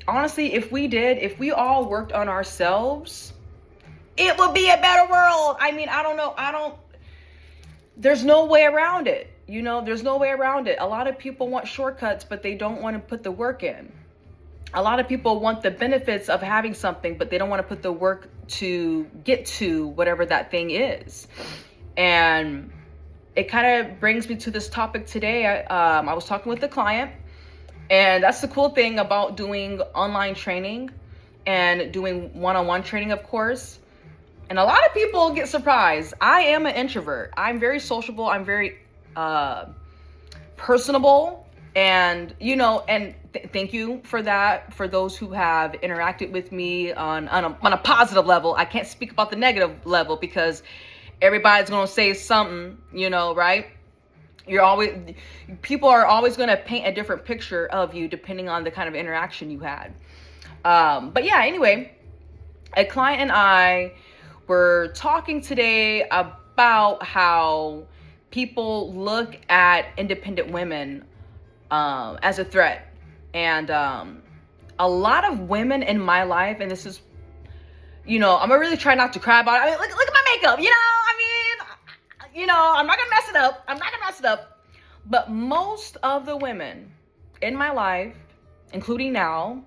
honestly, if we all worked on ourselves, it would be a better world. I mean, I don't know. There's no way around it. There's no way around it. A lot of people want shortcuts, but they don't want to put the work in. A lot of people want the benefits of having something, but they don't want to put the work to get to whatever that thing is. And it kind of brings me to this topic today. I was talking with a client, and that's the cool thing about doing online training and doing one-on-one training, of course. And a lot of people get surprised. I am an introvert. I'm very sociable. I'm very personable. And, thank you for that. For those who have interacted with me on a positive level. I can't speak about the negative level because everybody's going to say something, right? People are always going to paint a different picture of you depending on the kind of interaction you had. But yeah, anyway, a client and I were talking today about how people look at independent women as a threat. And a lot of women in my life, and this is, I'm gonna really try not to cry about it. I mean, look at my makeup, I'm not gonna mess it up. But most of the women in my life, including now,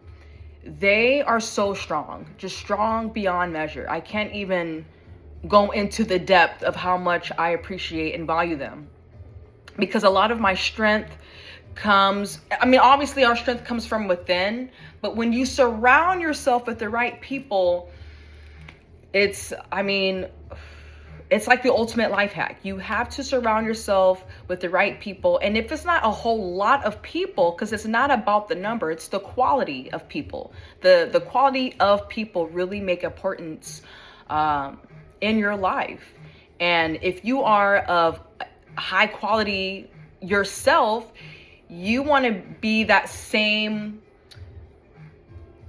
they are so strong, just strong beyond measure. I can't even go into the depth of how much I appreciate and value them, because a lot of my strength obviously our strength comes from within, but when you surround yourself with the right people, it's like the ultimate life hack. You have to surround yourself with the right people. And if it's not a whole lot of people, because it's not about the number, it's the quality of people. The quality of people really make importance in your life. And if you are of high quality yourself, you want to be that same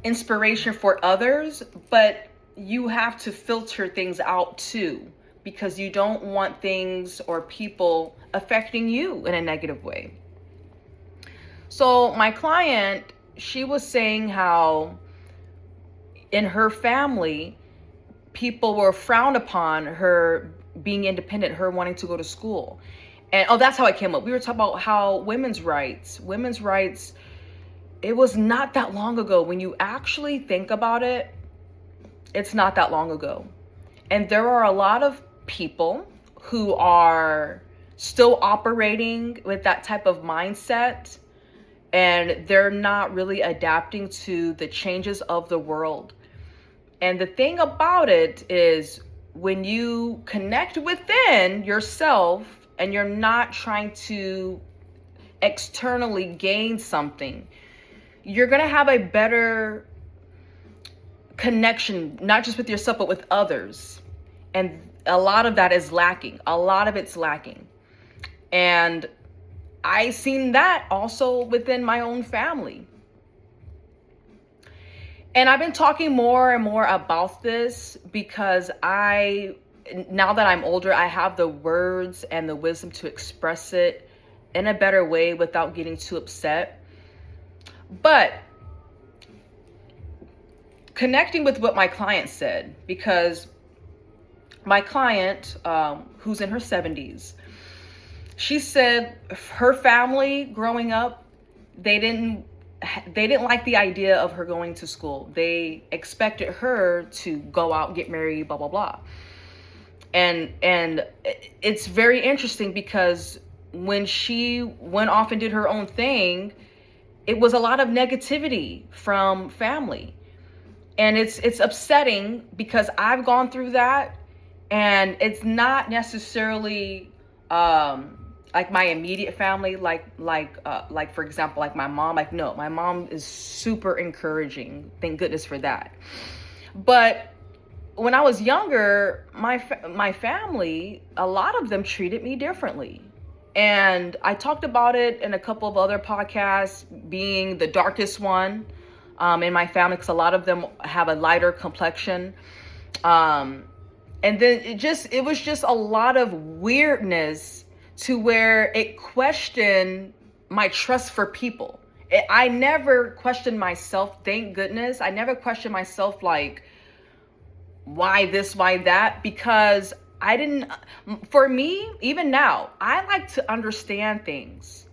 inspiration for others, but you have to filter things out too, because you don't want things or people affecting you in a negative way. So my client, she was saying how in her family, people were frowned upon her being independent, her wanting to go to school. And that's how it came up. We were talking about how women's rights, it was not that long ago. When you actually think about it, it's not that long ago. And there are a lot of people who are still operating with that type of mindset, and they're not really adapting to the changes of the world. And the thing about it is, when you connect within yourself and you're not trying to externally gain something, you're going to have a better connection, not just with yourself, but with others. And a lot of that is lacking. A lot of it's lacking. And I seen that also within my own family. And I've been talking more and more about this because now that I'm older, I have the words and the wisdom to express it in a better way without getting too upset. But connecting with what my client said, because my client, who's in her 70s, she said her family growing up, they didn't like the idea of her going to school. They expected her to go out, get married, blah, blah, blah. And it's very interesting because when she went off and did her own thing, it was a lot of negativity from family. And it's upsetting because I've gone through that, and it's not necessarily like my immediate family, like for example, like my mom. Like, no, my mom is super encouraging. Thank goodness for that. But when I was younger, my family, a lot of them treated me differently. And I talked about it in a couple of other podcasts, being the darkest one in my family, because a lot of them have a lighter complexion. And then it was just a lot of weirdness to where it questioned my trust for people. I never questioned myself. Thank goodness. I never questioned myself like, why this, why that? Because I didn't, for me, even now, I like to understand things.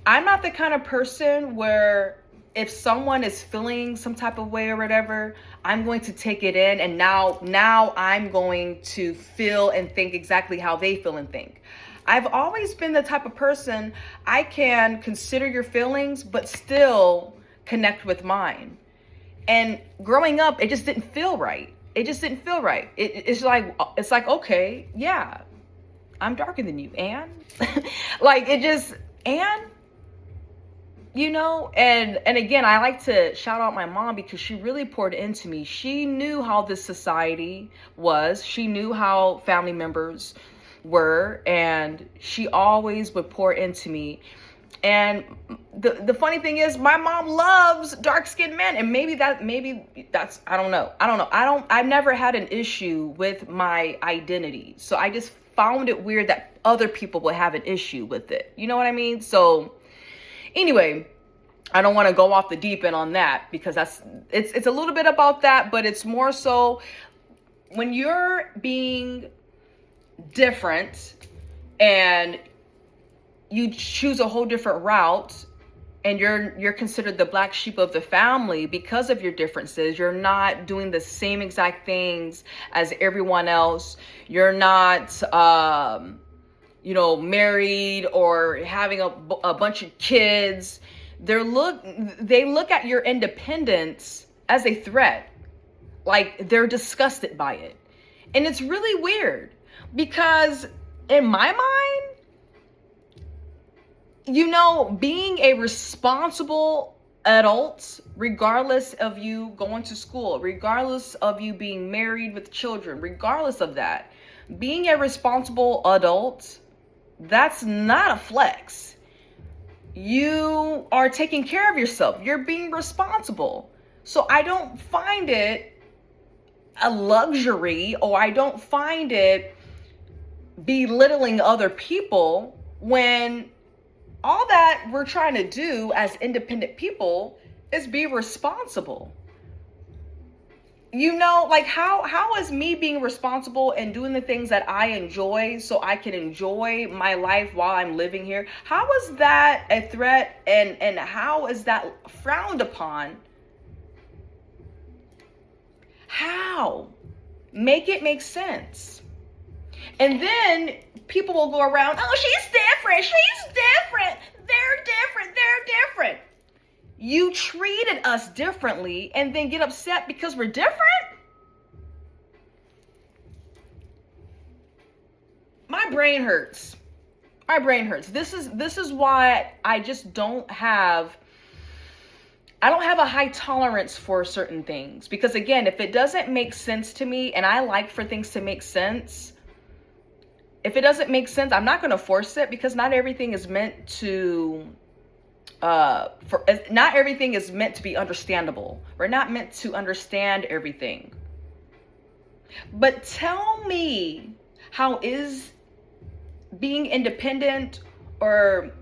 I'm not the kind of person where if someone is feeling some type of way or whatever, I'm going to take it in, and now I'm going to feel and think exactly how they feel and think. I've always been the type of person, I can consider your feelings but still connect with mine. And growing up, it just didn't feel right. It just didn't feel right. It's like okay, yeah, I'm darker than you, and like it just, and and again, I like to shout out my mom because she really poured into me. She knew how this society was. She knew how family members were, and she always would pour into me. And the funny thing is, my mom loves dark-skinned men, and maybe that's I don't know. I've never had an issue with my identity. So I just found it weird that other people would have an issue with it. You know what I mean? So anyway, I don't want to go off the deep end on that because it's a little bit about that, but it's more so when you're being different and you choose a whole different route and you're considered the black sheep of the family because of your differences. You're not doing the same exact things as everyone else. You're not married or having a bunch of kids. They look at your independence as a threat. Like they're disgusted by it. And it's really weird because in my mind, being a responsible adult, regardless of you going to school, regardless of you being married with children, regardless of that, being a responsible adult, that's not a flex. You are taking care of yourself. You're being responsible. So I don't find it a luxury, or I don't find it belittling other people when all that we're trying to do as independent people is be responsible. Like how is me being responsible and doing the things that I enjoy so I can enjoy my life while I'm living here? How is that a threat, and how is that frowned upon? How? Make it make sense. And then people will go around, oh, she's different. They're different. You treated us differently and then get upset because we're different? My brain hurts. This is why I just don't have a high tolerance for certain things. Because again, if it doesn't make sense to me, and I like for things to make sense, if it doesn't make sense, I'm not going to force it, because not everything is meant to not everything is meant to be understandable. We're not meant to understand everything. But tell me, how is being independent or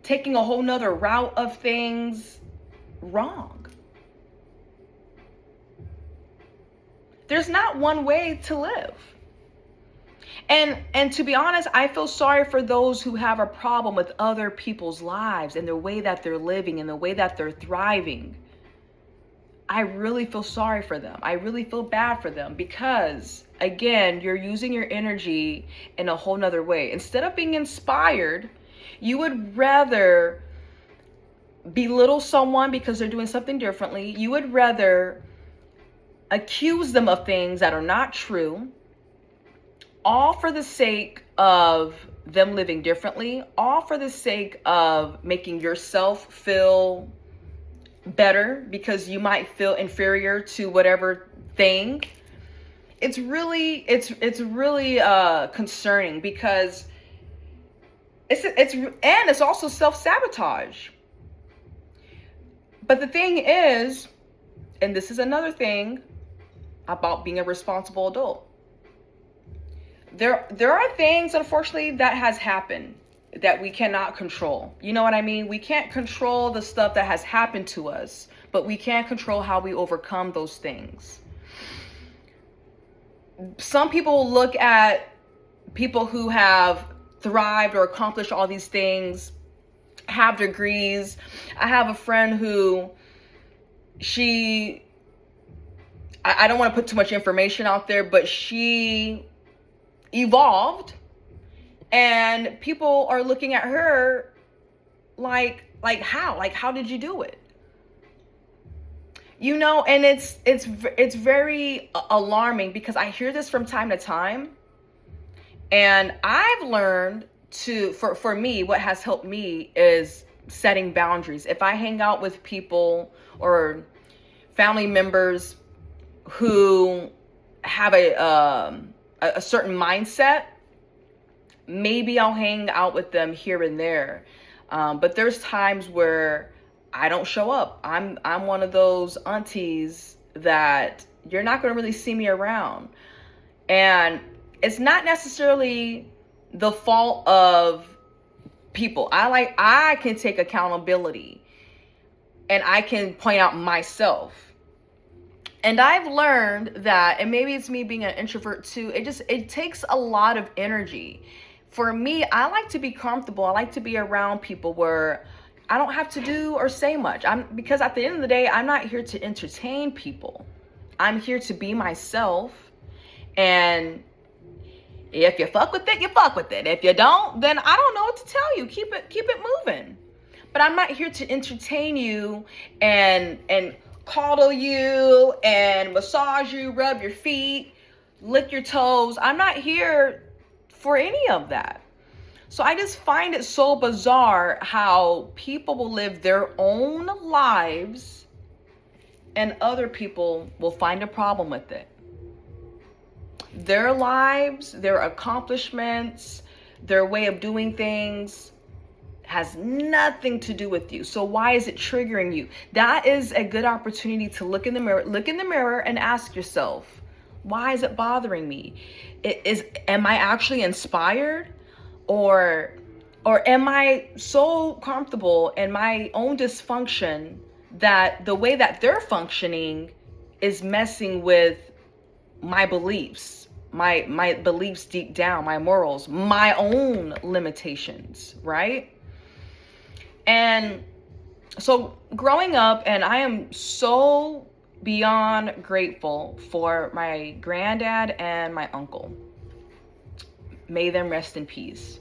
taking a whole nother route of things wrong? There's not one way to live. And to be honest, I feel sorry for those who have a problem with other people's lives and the way that they're living and the way that they're thriving. I really feel sorry for them. I really feel bad for them because, again, you're using your energy in a whole nother way. Instead of being inspired, you would rather belittle someone because they're doing something differently. You would rather accuse them of things that are not true, all for the sake of them living differently, all for the sake of making yourself feel better because you might feel inferior to whatever thing. It's really concerning because it's also self-sabotage. But the thing is, and this is another thing about being a responsible adult, there are things, unfortunately, that has happened that we cannot control. You know what I mean? We can't control the stuff that has happened to us, but we can control how we overcome those things. Some people look at people who have thrived or accomplished all these things, have degrees. I have a friend who I don't want to put too much information out there, but she evolved, and people are looking at her like how did you do it? You know, and it's very alarming, because I hear this from time to time, and I've learned for me, what has helped me is setting boundaries. If I hang out with people or family members who have a certain mindset, maybe I'll hang out with them here and there. But there's times where I don't show up. I'm one of those aunties that you're not going to really see me around. And it's not necessarily the fault of people. I can take accountability, and I can point out myself. And I've learned that, and maybe it's me being an introvert too, it takes a lot of energy. For me, I like to be comfortable. I like to be around people where I don't have to do or say much. Because at the end of the day, I'm not here to entertain people. I'm here to be myself. And if you fuck with it, you fuck with it. If you don't, then I don't know what to tell you. Keep it moving. But I'm not here to entertain you and coddle you and massage you, rub your feet, lick your toes. I'm not here for any of that. So I just find it so bizarre how people will live their own lives and other people will find a problem with it. Their lives, their accomplishments, their way of doing things has nothing to do with you. So why is it triggering you? That is a good opportunity to look in the mirror and ask yourself, why is it bothering me? Am I actually inspired? Or am I so comfortable in my own dysfunction that the way that they're functioning is messing with my beliefs, my beliefs deep down, my morals, my own limitations, right? And so growing up, and I am so beyond grateful for my granddad and my uncle. May them rest in peace.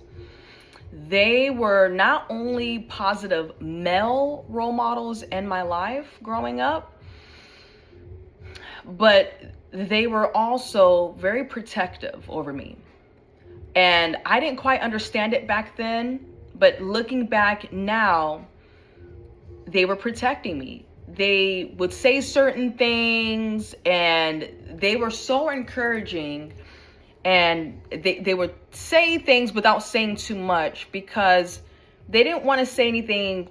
They were not only positive male role models in my life growing up, but they were also very protective over me. And I didn't quite understand it back then, but looking back now, they were protecting me. They would say certain things, and they were so encouraging. And they would say things without saying too much, because they didn't want to say anything,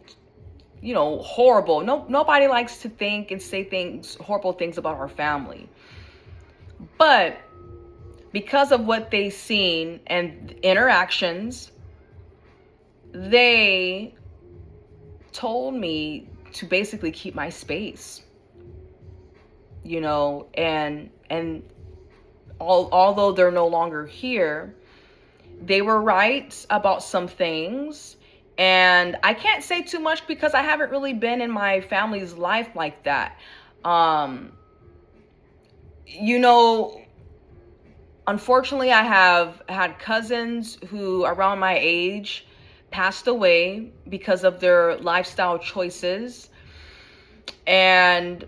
horrible. Nobody likes to think and say horrible things about our family. But because of what they seen and interactions, they told me to basically keep my space, and although they're no longer here, they were right about some things. And I can't say too much because I haven't really been in my family's life like that. Unfortunately, I have had cousins who around my age passed away because of their lifestyle choices. And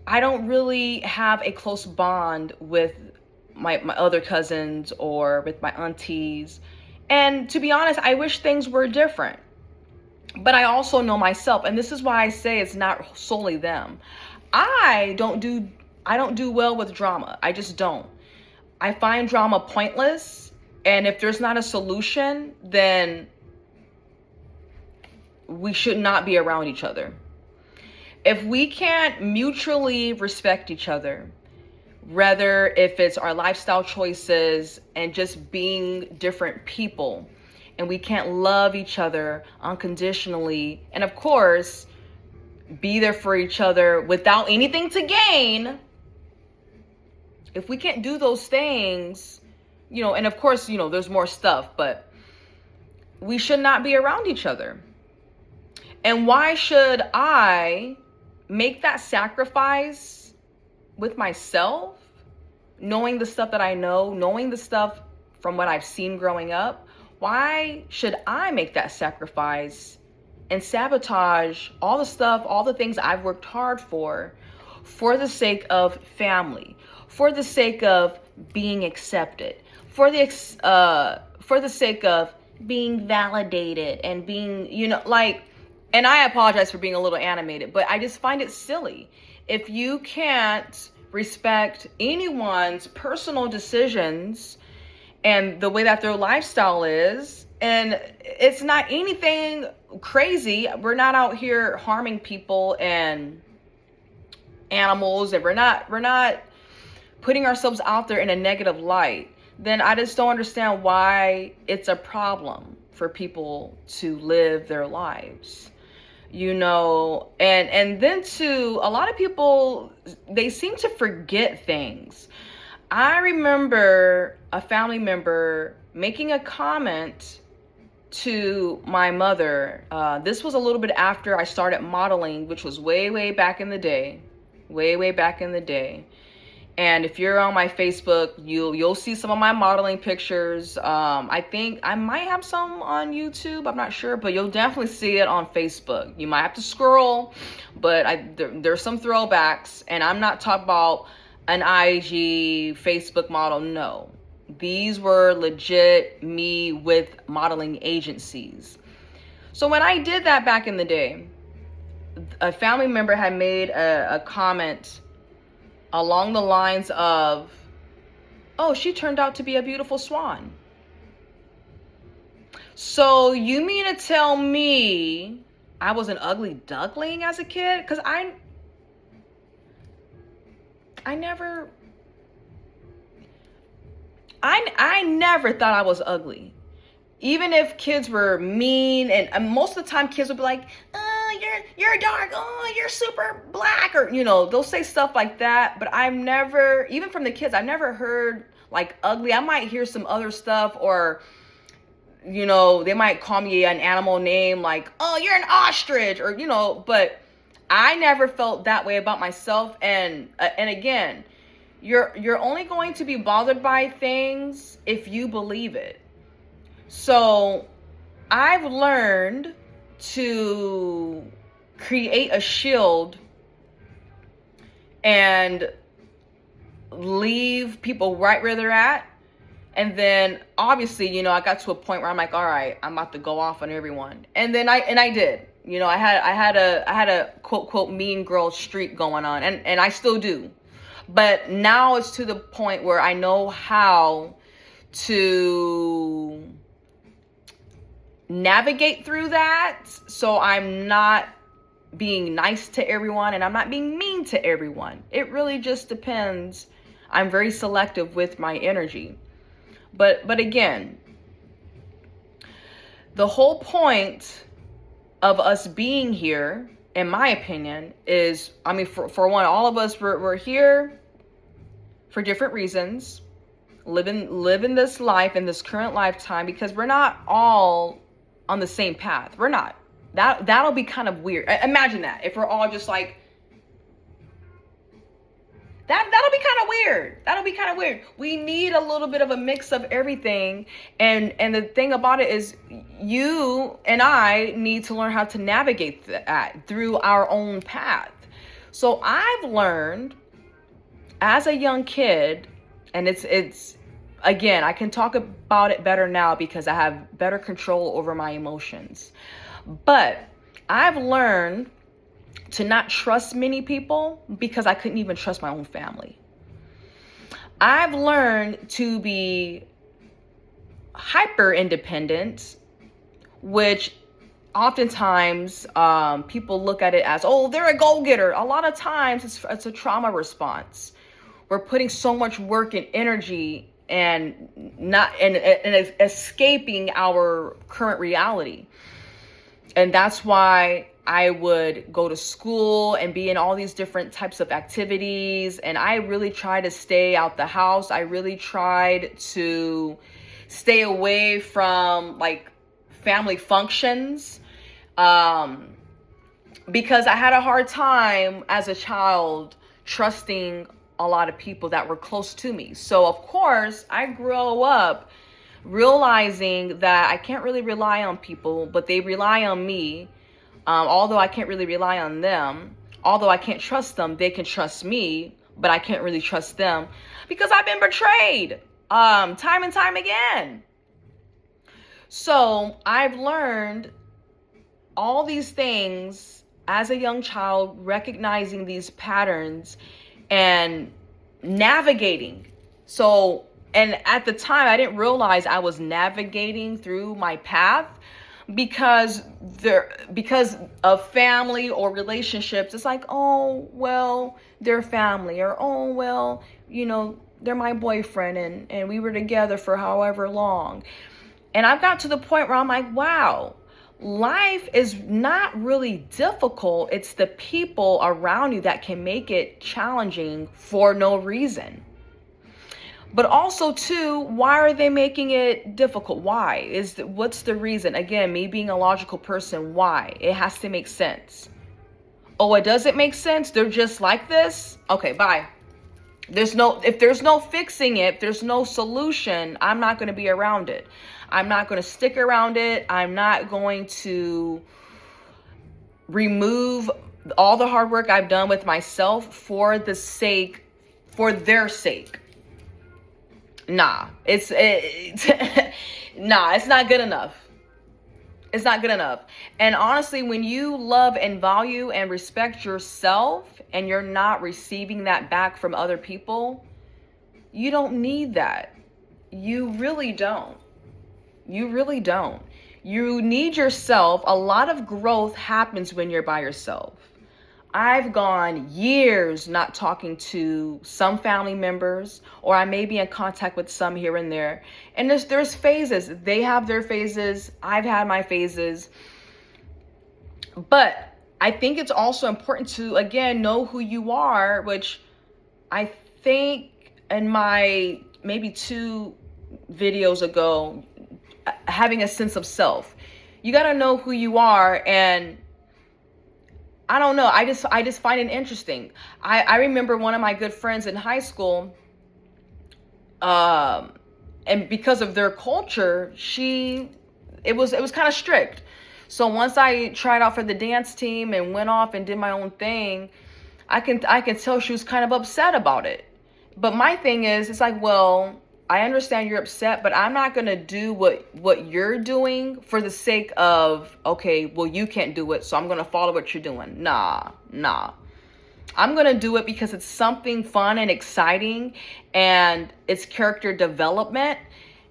I don't really have a close bond with my other cousins or with my aunties. And to be honest, I wish things were different. But I also know myself, and this is why I say it's not solely them. I don't do well with drama. I just don't. I find drama pointless, and if there's not a solution, then we should not be around each other. If we can't mutually respect each other, whether if it's our lifestyle choices and just being different people, and we can't love each other unconditionally, and of course, be there for each other without anything to gain, if we can't do those things, and of course, there's more stuff, but we should not be around each other. And why should I make that sacrifice with myself, knowing the stuff that I know, knowing the stuff from what I've seen growing up? Why should I make that sacrifice and sabotage all the stuff, all the things I've worked hard for the sake of family, for the sake of being accepted, for the sake of being validated and being, and I apologize for being a little animated, but I just find it silly. If you can't respect anyone's personal decisions and the way that their lifestyle is, and it's not anything crazy. We're not out here harming people and animals, and we're not putting ourselves out there in a negative light, then I just don't understand why it's a problem for people to live their lives. And then too, a lot of people, they seem to forget things. I remember a family member making a comment to my mother. This was a little bit after I started modeling, which was way back in the day. Way back in the day. And if you're on my Facebook, you'll see some of my modeling pictures. I think I might have some on YouTube. I'm not sure, but you'll definitely see it on Facebook. You might have to scroll, but there's some throwbacks. And I'm not talking about an IG Facebook model. No, these were legit me with modeling agencies. So when I did that back in the day, a family member had made a comment along the lines of, "Oh, she turned out to be a beautiful swan." So you mean to tell me I was an ugly duckling as a kid? Because I never thought I was ugly. Even if kids were mean, and most of the time kids would be like, "Oh, you're dark, oh, you're super black," or they'll say stuff like that. But I've never, even from the kids, I've never heard like ugly. I might hear some other stuff, or they might call me an animal name like, "Oh, you're an ostrich," or but I never felt that way about myself. And again, you're only going to be bothered by things if you believe it. So I've learned to create a shield and leave people right where they're at. And then obviously, I got to a point where I'm like, all right, I'm about to go off on everyone. And then I did. I had a quote mean girl streak going on, and I still do. But now it's to the point where I know how to navigate through that, so I'm not being nice to everyone and I'm not being mean to everyone. It really just depends. I'm very selective with my energy. But again, the whole point of us being here, in my opinion, is, for one, all of us, we're here for different reasons, living this life in this current lifetime, because we're not all on the same path. We're not. That'll be kind of weird. Imagine that, if we're all just like that. That'll be kind of weird. We need a little bit of a mix of everything. And the thing about it is, you and I need to learn how to navigate that through our own path. So I've learned as a young kid, and it's again, I can talk about it better now because I have better control over my emotions. But I've learned to not trust many people because I couldn't even trust my own family. I've learned to be hyper independent, which oftentimes people look at it as, oh, they're a go-getter. A lot of times it's a trauma response. We're putting so much work and energy and not and escaping our current reality. And that's why I would go to school and be in all these different types of activities. And I really tried to stay out the house. I really tried to stay away from like family functions, because I had a hard time as a child trusting a lot of people that were close to me. So of course I grew up realizing that I can't really rely on people, but they rely on me. Although I can't really rely on them, although I can't trust them, they can trust me, but I can't really trust them because I've been betrayed time and time again. So I've learned all these things as a young child, recognizing these patterns and navigating. So, and at the time, I didn't realize I was navigating through my path because of family or relationships. It's like, oh, well, they're family, or oh, well, they're my boyfriend and we were together for however long. And I've got to the point where I'm like, wow, life is not really difficult. It's the people around you that can make it challenging for no reason. But also, too, why are they making it difficult? Why? What's the reason? Again, me being a logical person, why? It has to make sense. Oh, it doesn't make sense? They're just like this? Okay, bye. If there's no fixing it, if there's no solution, I'm not going to be around it. I'm not going to stick around it. I'm not going to remove all the hard work I've done with myself for their sake. Nah, it's not good enough. It's not good enough. And honestly, when you love and value and respect yourself and you're not receiving that back from other people, you don't need that. You really don't. You really don't. You need yourself. A lot of growth happens when you're by yourself. I've gone years not talking to some family members, or I may be in contact with some here and there. And there's phases. They have their phases. I've had my phases. But I think it's also important to, again, know who you are, which I think in my maybe 2 videos ago, having a sense of self. You got to know who you are. And I don't know. I just find it interesting. I remember one of my good friends in high school, and because of their culture, it was kind of strict. So once I tried out for the dance team and went off and did my own thing, I can tell she was kind of upset about it. But my thing is, it's like, well, I understand you're upset, but I'm not going to do what you're doing for the sake of, okay, well, you can't do it, so I'm going to follow what you're doing. Nah. I'm going to do it because it's something fun and exciting, and it's character development,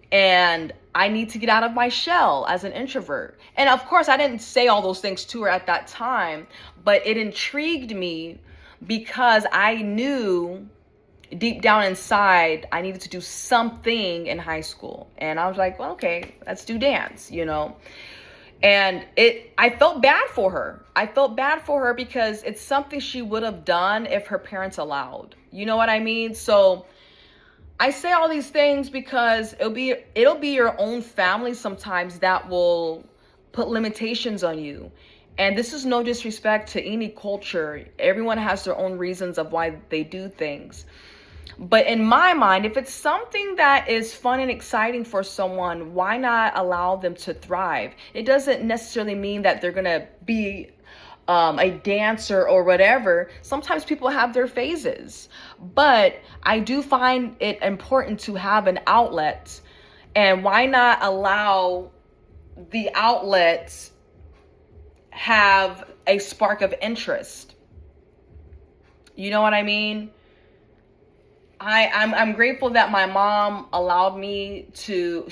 and I need to get out of my shell as an introvert. And of course, I didn't say all those things to her at that time, but it intrigued me because I knew deep down inside, I needed to do something in high school. And I was like, well, okay, let's do dance, And I felt bad for her. I felt bad for her because it's something she would have done if her parents allowed. You know what I mean? So I say all these things because it'll be your own family sometimes that will put limitations on you. And this is no disrespect to any culture. Everyone has their own reasons of why they do things. But in my mind, if it's something that is fun and exciting for someone, why not allow them to thrive? It doesn't necessarily mean that they're going to be a dancer or whatever. Sometimes people have their phases. But I do find it important to have an outlet. And why not allow the outlets have a spark of interest? You know what I mean? I'm grateful that my mom allowed me to,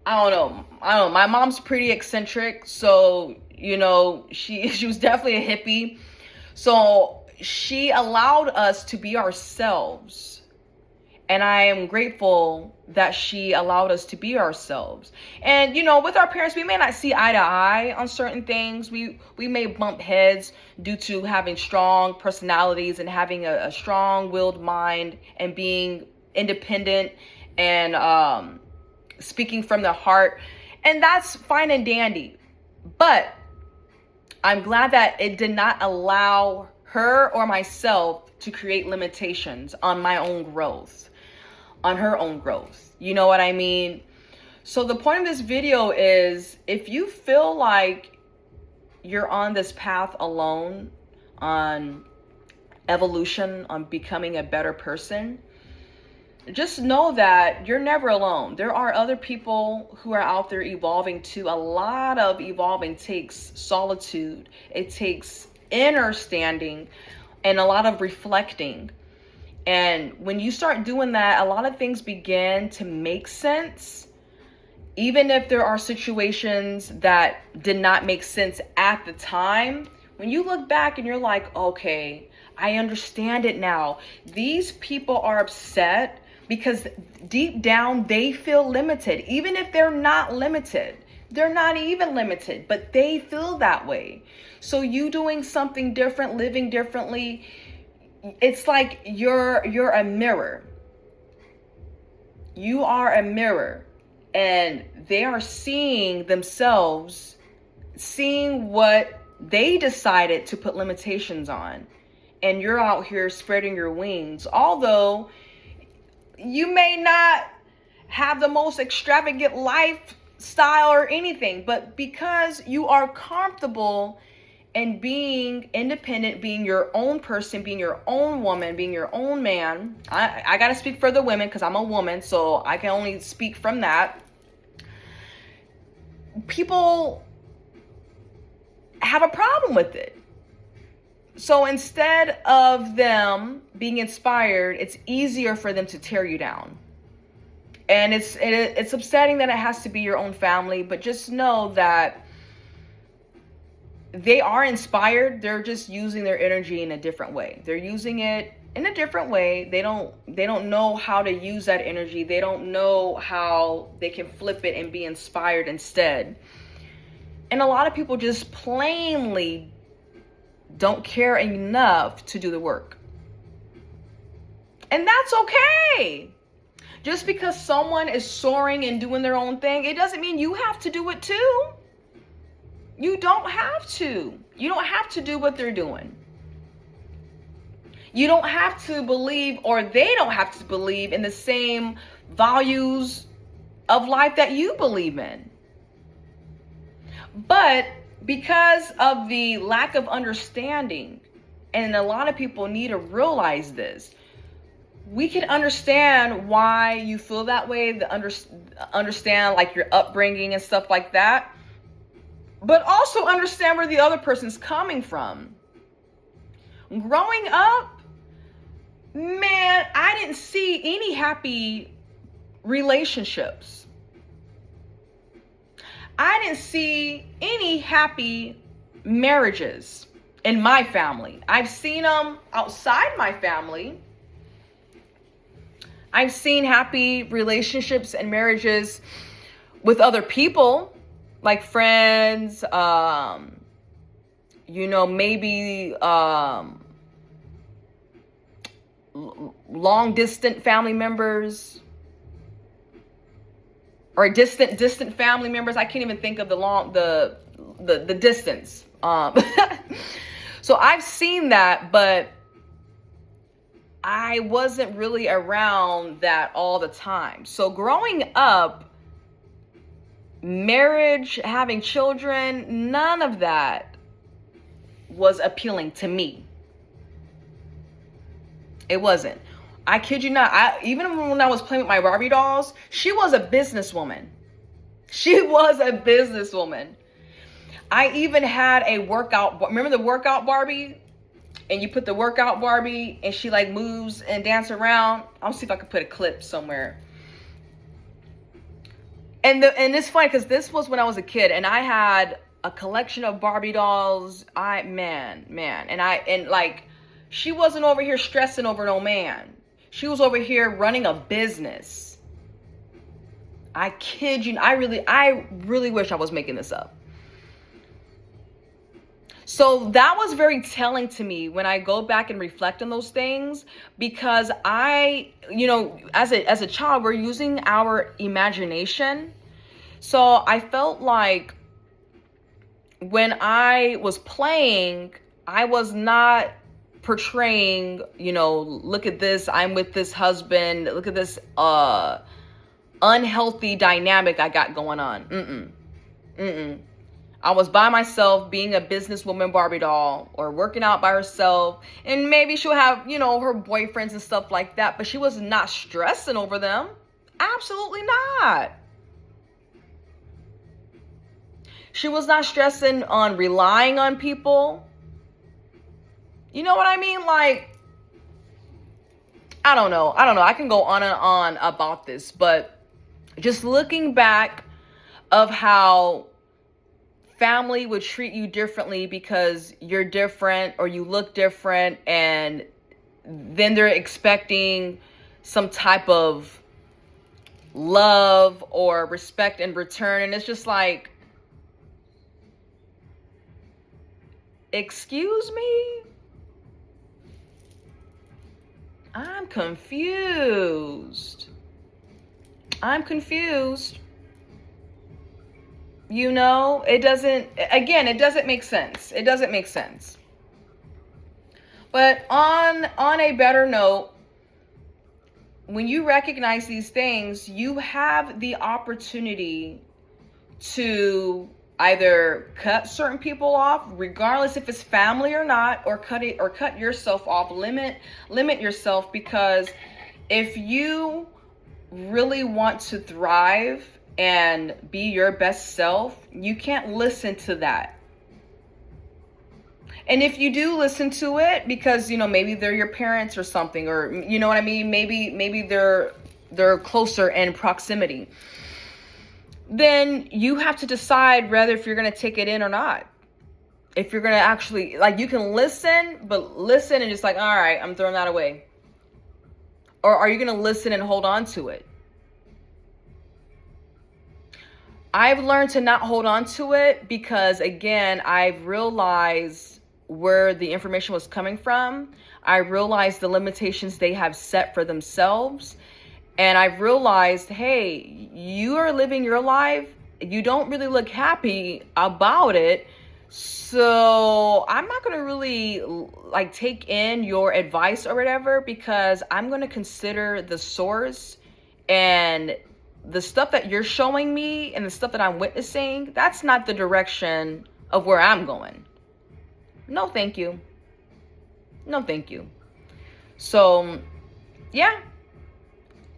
I don't know. My mom's pretty eccentric. So, she was definitely a hippie. So she allowed us to be ourselves. And I am grateful that she allowed us to be ourselves. And, with our parents, we may not see eye to eye on certain things. We may bump heads due to having strong personalities and having a strong-willed mind and being independent and speaking from the heart. And that's fine and dandy. But I'm glad that it did not allow her or myself to create limitations on my own growth, on her own growth. You know what I mean? So the point of this video is, if you feel like you're on this path alone, on evolution, on becoming a better person, just know that you're never alone. There are other people who are out there evolving too. A lot of evolving takes solitude. It takes inner standing and a lot of reflecting. And when you start doing that, a lot of things begin to make sense. Even if there are situations that did not make sense at the time, when you look back and you're like, okay, I understand it now. These people are upset because deep down they feel limited. Even if they're not limited, they're not even limited, but they feel that way. So you doing something different, living differently, it's like you're a mirror. You are a mirror, and they are seeing themselves, seeing what they decided to put limitations on. And you're out here spreading your wings. Although you may not have the most extravagant lifestyle or anything, but because you are comfortable in being independent, being your own person, being your own woman, being your own man. I got to speak for the women because I'm a woman, so I can only speak from that. People have a problem with it. So instead of them being inspired, it's easier for them to tear you down. And it's upsetting that it has to be your own family, but just know that they are inspired. They're just using their energy in a different way. They're using it in a different way. They don't know how to use that energy. They don't know how they can flip it and be inspired instead. And a lot of people just plainly don't care enough to do the work. And that's okay. Just because someone is soaring and doing their own thing, it doesn't mean you have to do it too. You don't have to. You don't have to do what they're doing. You don't have to believe, or they don't have to believe in the same values of life that you believe in. But because of the lack of understanding, and a lot of people need to realize this, we can understand why you feel that way, understand like your upbringing and stuff like that, but also understand where the other person's coming from. Growing up, man, I didn't see any happy relationships. I didn't see any happy marriages in my family. I've seen them outside my family. I've seen happy relationships and marriages with other people, like friends, maybe long distant family members, or distant family members. I can't even think of the distance. So I've seen that, but I wasn't really around that all the time. So growing up, marriage, having children, none of that was appealing to me. It wasn't. I kid you not. Even when I was playing with my Barbie dolls, she was a businesswoman. She was a businesswoman. I even had a workout. Remember the workout Barbie? And you put the workout Barbie and she like moves and dances around. I'll see if I can put a clip somewhere. And it's funny because this was when I was a kid and I had a collection of Barbie dolls. And like she wasn't over here stressing over no man. She was over here running a business. I kid you. I really wish I was making this up. So that was very telling to me when I go back and reflect on those things, because as a child, we're using our imagination. So I felt like when I was playing, I was not portraying, look at this, I'm with this husband, look at this unhealthy dynamic I got going on. I was by myself, being a businesswoman Barbie doll, or working out by herself, and maybe she'll have, her boyfriends and stuff like that, but she was not stressing over them. Absolutely not. She was not stressing on relying on people. You know what I mean? Like, I don't know. I can go on and on about this, but just looking back of how family would treat you differently because you're different or you look different, and then they're expecting some type of love or respect in return, and it's just like, excuse me? I'm confused. It doesn't make sense. It doesn't make sense. But on a better note, when you recognize these things, you have the opportunity to either cut certain people off, regardless if it's family or not, or cut yourself off, limit yourself, because if you really want to thrive and be your best self, you can't listen to that. And if you do listen to it because, maybe they're your parents or something, or, you know what I mean? Maybe they're closer in proximity, then you have to decide whether if you're going to take it in or not. If you're going to actually, like, you can listen, but listen and just like, all right, I'm throwing that away. Or are you going to listen and hold on to it? I've learned to not hold on to it because, again, I've realized where the information was coming from. I realized the limitations they have set for themselves. And I've realized, hey, you are living your life. You don't really look happy about it. So I'm not going to really take in your advice or whatever, because I'm going to consider the source and the stuff that you're showing me and the stuff that I'm witnessing. That's not the direction of where I'm going. No, thank you. No, thank you. So, yeah.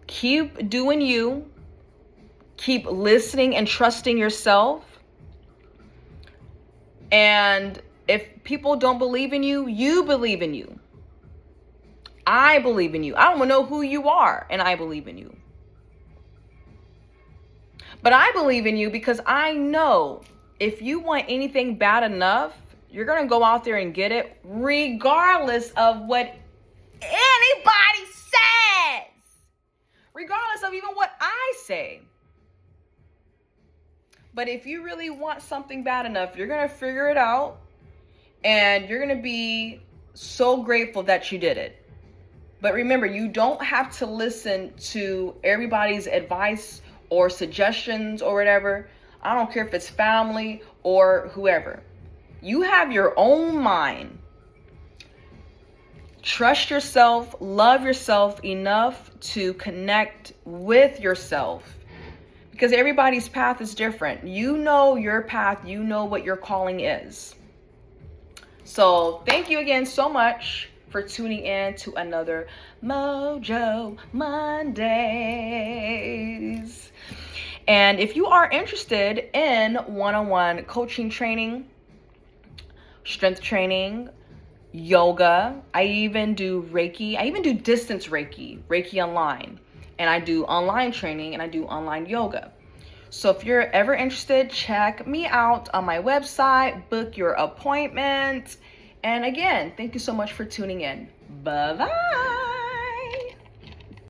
Keep doing you. Keep listening and trusting yourself. And if people don't believe in you, you believe in you. I believe in you. I don't know who you are, and I believe in you. But I believe in you because I know if you want anything bad enough, you're going to go out there and get it, regardless of what anybody says. Regardless of even what I say. But if you really want something bad enough, you're going to figure it out. And you're going to be so grateful that you did it. But remember, you don't have to listen to everybody's advice or suggestions or whatever. I don't care if it's family or whoever. You have your own mind. Trust yourself, love yourself enough to connect with yourself, because everybody's path is different. You know your path, you know what your calling is. So thank you again so much for tuning in to another Mojo Mondays. And if you are interested in one-on-one coaching training, strength training, yoga, I even do Reiki. I even do distance Reiki online. And I do online training, and I do online yoga. So if you're ever interested, check me out on my website, book your appointment. And again, thank you so much for tuning in. Bye-bye.